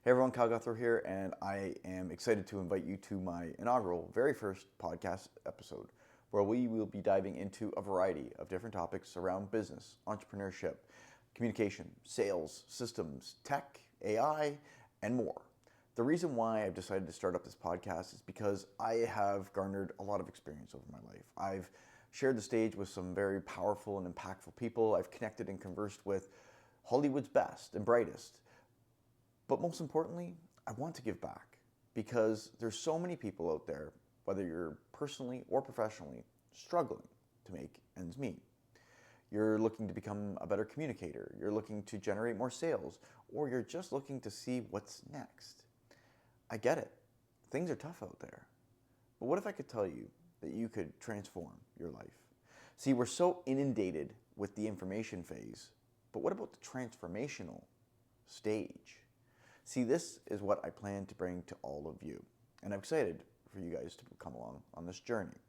Hey everyone, Kyle Guthro here, and I am excited to invite you to my inaugural, very first podcast episode, where we will be diving into a variety of different topics around business, entrepreneurship, communication, sales, systems, tech, AI, and more. The reason why I've decided to start up this podcast is because I have garnered a lot of experience over my life. I've shared the stage with some very powerful and impactful people. I've connected and conversed with Hollywood's best and brightest. But most importantly, I want to give back because there's so many people out there, whether you're personally or professionally, struggling to make ends meet. You're looking to become a better communicator, you're looking to generate more sales, or you're just looking to see what's next. I get it. Things are tough out there. But what if I could tell you that you could transform your life? See, we're so inundated with the information phase, but what about the transformational stage? See, this is what I plan to bring to all of you, and I'm excited for you guys to come along on this journey.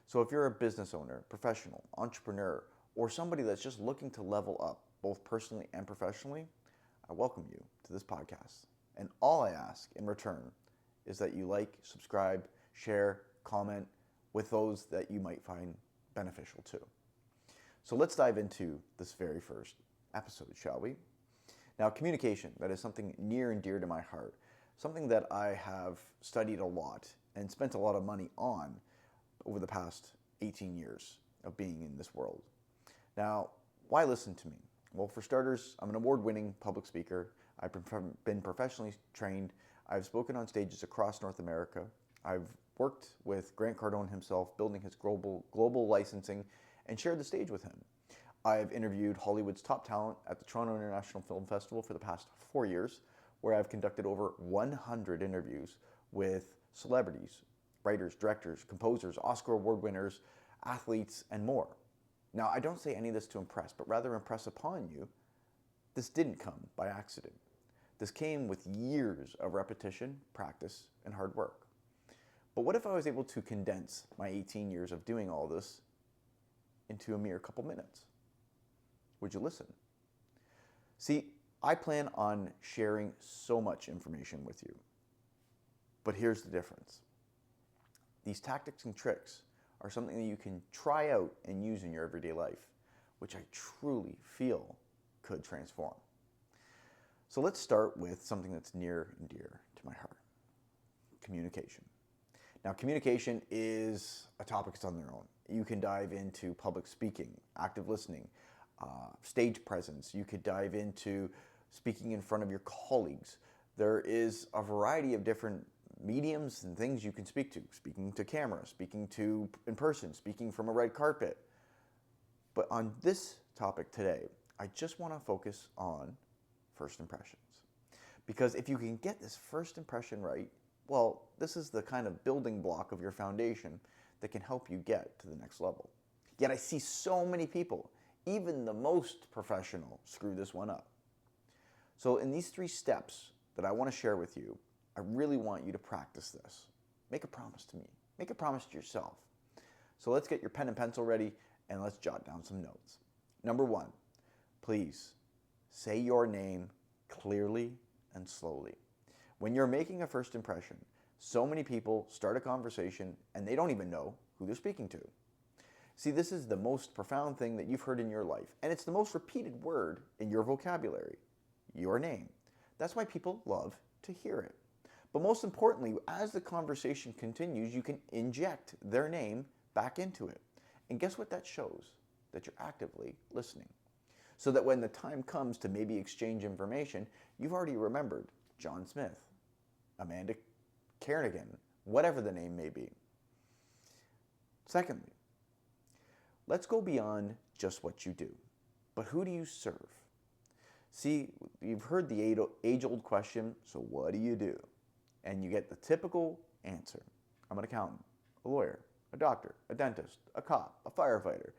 So if you're a business owner, professional, entrepreneur, or somebody that's just looking to level up, both personally and professionally, I welcome you to this podcast. And all I ask in return is that you like, subscribe, share, comment with those that you might find beneficial too. So let's dive into this very first episode, shall we? Now, communication, that is something near and dear to my heart, something that I have studied a lot and spent a lot of money on over the past 18 years of being in this world. Now, why listen to me? Well, for starters, I'm an award-winning public speaker. I've been professionally trained. I've spoken on stages across North America. I've worked with Grant Cardone himself, building his global licensing, and shared the stage with him. I've interviewed Hollywood's top talent at the Toronto International Film Festival for the past 4 years, where I've conducted over 100 interviews with celebrities, writers, directors, composers, Oscar award winners, athletes, and more. Now, I don't say any of this to impress, but rather impress upon you. This didn't come by accident. This came with years of repetition, practice, and hard work. But what if I was able to condense my 18 years of doing all this into a mere couple minutes? Would you listen? See, I plan on sharing so much information with you. But here's the difference. These tactics and tricks are something that you can try out and use in your everyday life, which I truly feel could transform. So let's start with something that's near and dear to my heart, communication. Now, communication is a topic that's on their own. You can dive into public speaking, active listening, stage presence. You could dive into speaking in front of your colleagues. There is a variety of different mediums and things you can speak to. Speaking to camera, speaking to in person, speaking from a red carpet. But on this topic today, I just want to focus on first impressions. Because if you can get this first impression right, well, this is the kind of building block of your foundation that can help you get to the next level. Yet I see so many people, even the most professional, screw this one up. So in these 3 steps that I want to share with you, I really want you to practice this. Make a promise to me. Make a promise to yourself. So let's get your pen and pencil ready and let's jot down some notes. Number 1, please say your name clearly and slowly. When you're making a first impression, so many people start a conversation and they don't even know who they're speaking to. See, this is the most profound thing that you've heard in your life, and it's the most repeated word in your vocabulary, your name. That's why people love to hear it. But most importantly, as the conversation continues, you can inject their name back into it. And guess what that shows? That you're actively listening. So that when the time comes to maybe exchange information, you've already remembered John Smith, Amanda Kernigan, whatever the name may be. Secondly, let's go beyond just what you do. But who do you serve? See, you've heard the age-old question, so what do you do? And you get the typical answer. I'm an accountant, a lawyer, a doctor, a dentist, a cop, a firefighter,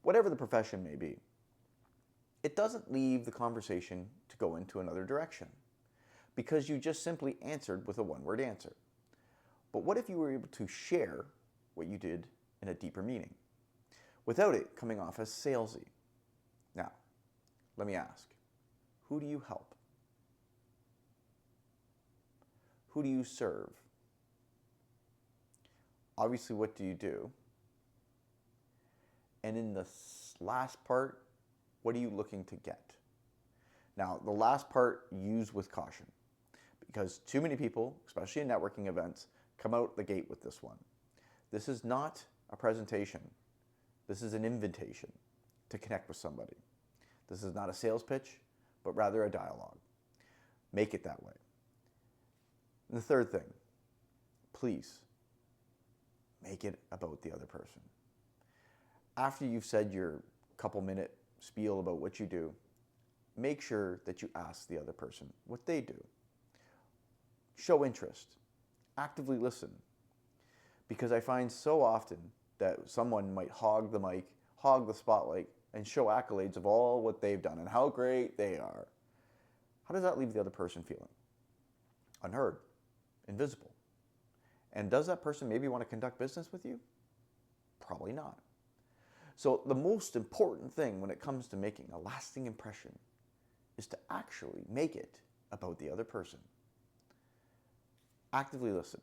whatever the profession may be. It doesn't leave the conversation to go into another direction because you just simply answered with a one-word answer. But what if you were able to share what you did in a deeper meaning without it coming off as salesy? Now, let me ask, who do you help? Who do you serve? Obviously, what do you do? And in the last part, what are you looking to get? Now, the last part, use with caution, because too many people, especially in networking events, come out the gate with this one. This is not a presentation. This is an invitation to connect with somebody. This is not a sales pitch, but rather a dialogue. Make it that way. And the third thing, please make it about the other person. After you've said your couple-minute spiel about what you do, make sure that you ask the other person what they do. Show interest. Actively listen. Because I find so often that someone might hog the mic, hog the spotlight, and show accolades of all what they've done and how great they are. How does that leave the other person feeling? Unheard, invisible. And does that person maybe want to conduct business with you? Probably not. So the most important thing when it comes to making a lasting impression is to actually make it about the other person. Actively listen.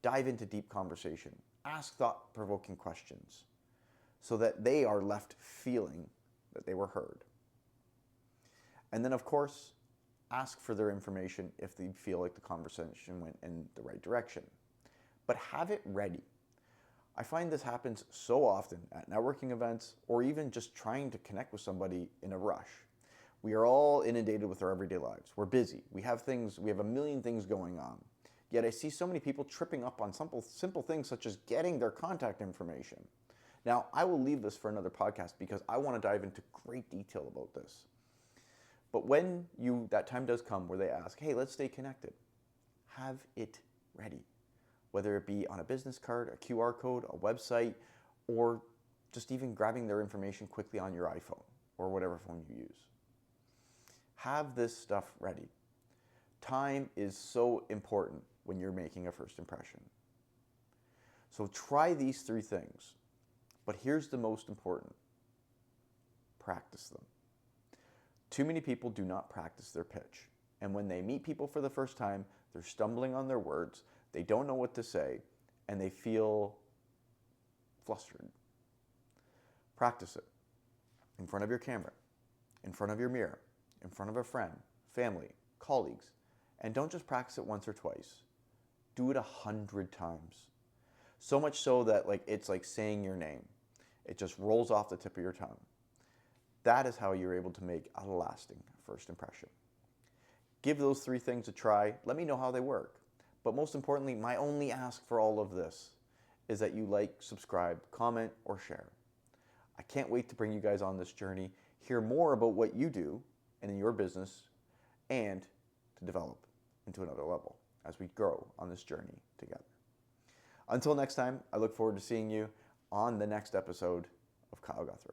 Dive into deep conversation. Ask thought-provoking questions so that they are left feeling that they were heard. And then, of course, ask for their information if they feel like the conversation went in the right direction. But have it ready. I find this happens so often at networking events or even just trying to connect with somebody in a rush. We are all inundated with our everyday lives. We're busy. We have a million things going on. Yet I see so many people tripping up on simple things such as getting their contact information. Now, I will leave this for another podcast because I want to dive into great detail about this. But when that time does come where they ask, hey, let's stay connected, have it ready. Whether it be on a business card, a QR code, a website, or just even grabbing their information quickly on your iPhone or whatever phone you use. Have this stuff ready. Time is so important when you're making a first impression. So try these 3 things, but here's the most important. Practice them. Too many people do not practice their pitch, and when they meet people for the first time, they're stumbling on their words, they don't know what to say, and they feel flustered. Practice it in front of your camera, in front of your mirror, in front of a friend, family, colleagues, and don't just practice it once or twice. Do it 100 times. So much so that it's like saying your name. It just rolls off the tip of your tongue. That is how you're able to make a lasting first impression. Give those 3 things a try. Let me know how they work. But most importantly, my only ask for all of this is that you like, subscribe, comment, or share. I can't wait to bring you guys on this journey, hear more about what you do and in your business, and to develop into another level as we grow on this journey together. Until next time, I look forward to seeing you on the next episode of Kyle Guthro.